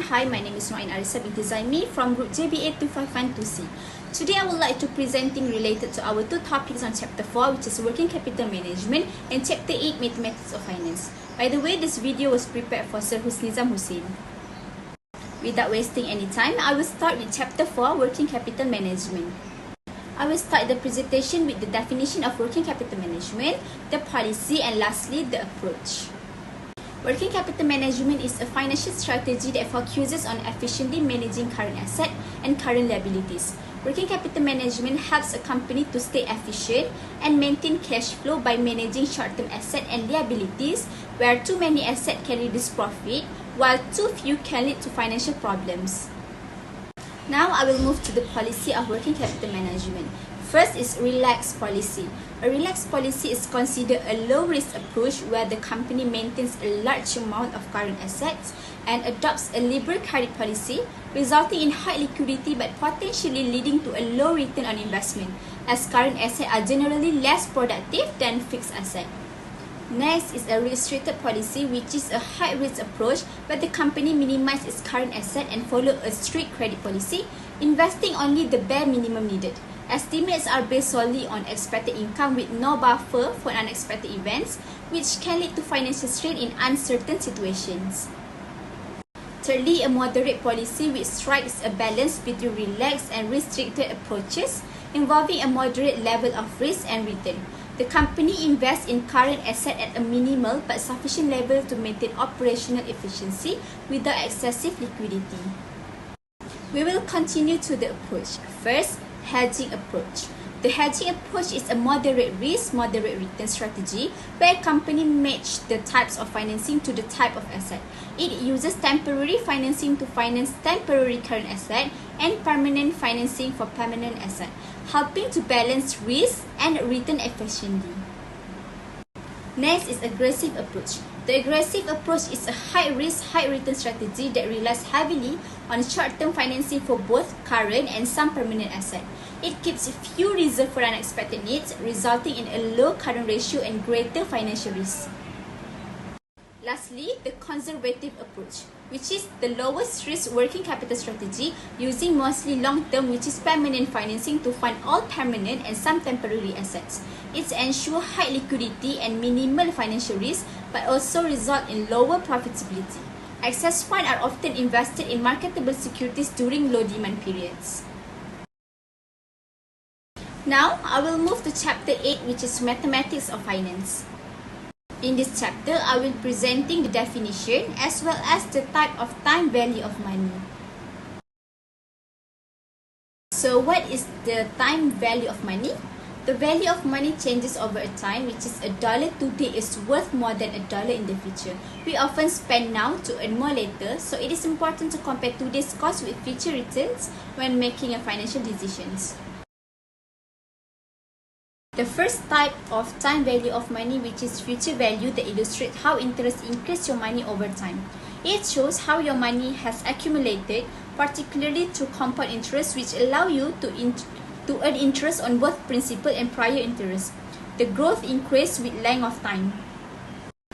Hi, my name is Husnizam from Group JBA 251-2C. Today I would like to presenting related to our two topics on Chapter 4, which is Working Capital Management, and Chapter 8, Mathematics of Finance. By the way, this video was prepared for Sir Husnizam Hosin. Without wasting any time, I will start with Chapter 4, Working Capital Management. I will start the presentation with the definition of working capital management, the policy, and lastly, the approach. Working capital management is a financial strategy that focuses on efficiently managing current assets and current liabilities. Working capital management helps a company to stay efficient and maintain cash flow by managing short-term assets and liabilities, where too many assets can reduce profit, while too few can lead to financial problems. Now I will move to the policy of working capital management. First is relaxed policy. A relaxed policy is considered a low-risk approach where the company maintains a large amount of current assets and adopts a liberal credit policy, resulting in high liquidity but potentially leading to a low return on investment, as current assets are generally less productive than fixed assets. Next is a restricted policy, which is a high-risk approach where the company minimizes its current asset and follow a strict credit policy, investing only the bare minimum needed. Estimates are based solely on expected income with no buffer for unexpected events, which can lead to financial strain in uncertain situations. Thirdly, a moderate policy which strikes a balance between relaxed and restricted approaches, involving a moderate level of risk and return. The company invests in current assets at a minimal but sufficient level to maintain operational efficiency without excessive liquidity. We will continue to the approach. First, hedging approach. The hedging approach is a moderate risk, moderate return strategy where a company matches the types of financing to the type of asset. It uses temporary financing to finance temporary current asset and permanent financing for permanent asset, helping to balance risk and return efficiently. Next is aggressive approach. The aggressive approach is a high-risk, high-return strategy that relies heavily on short-term financing for both current and some permanent assets. It keeps few reserves for unexpected needs, resulting in a low current ratio and greater financial risk. Lastly, the conservative approach, which is the lowest risk working capital strategy, using mostly long-term, which is permanent financing to fund all permanent and some temporary assets. It ensures high liquidity and minimal financial risk, but also result in lower profitability. Excess funds are often invested in marketable securities during low demand periods. Now, I will move to Chapter 8, which is Mathematics of Finance. In this chapter, I will be presenting the definition as well as the type of time value of money. So, what is the time value of money? The value of money changes over a time, which is $1 today is worth more than $1 in the future. We often spend now to earn more later, so it is important to compare today's cost with future returns when making a financial decisions. The first type of time value of money, which is future value, that illustrates how interest increases your money over time. It shows how your money has accumulated, particularly through compound interest, which allow you to earn interest on both principal and prior interest. The growth increases with length of time.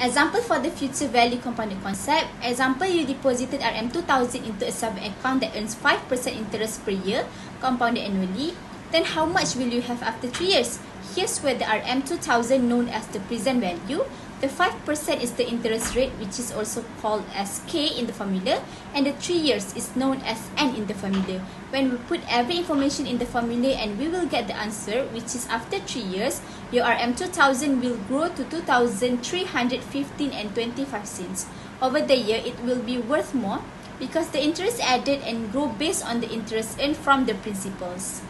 Example for the future value compounded concept. Example, you deposited RM2000 into a savings account that earns 5% interest per year, compounded annually. Then how much will you have after 3 years? Here's where the RM2000 known as the present value. The 5% is the interest rate, which is also called as K in the formula, and the 3 years is known as N in the formula. When we put every information in the formula and we will get the answer, which is after 3 years, your RM2000 will grow to 2,315 and 25 cents. Over the year, it will be worth more because the interest added and grow based on the interest earned from the principals.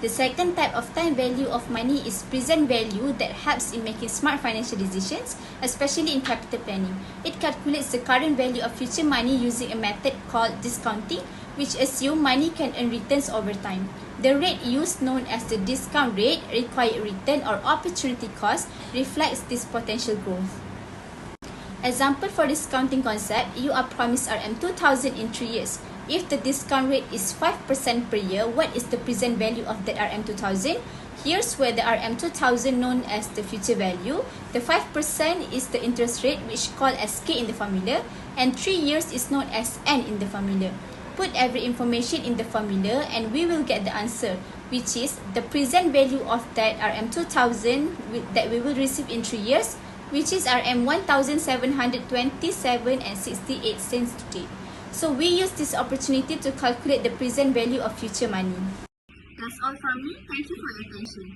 The second type of time value of money is present value that helps in making smart financial decisions, especially in capital planning. It calculates the current value of future money using a method called discounting, which assumes money can earn returns over time. The rate used, known as the discount rate, required return or opportunity cost, reflects this potential growth. Example for discounting concept, you are promised RM2000 in 3 years. If the discount rate is 5% per year, what is the present value of that RM2000? Here's where the RM2000 known as the future value. The 5% is the interest rate, which called as K in the formula, and 3 years is known as N in the formula. Put every information in the formula and we will get the answer, which is the present value of that RM2000 that we will receive in 3 years, which is RM1727 and 68 cents today. So we use this opportunity to calculate the present value of future money. That's all from me. Thank you for your attention.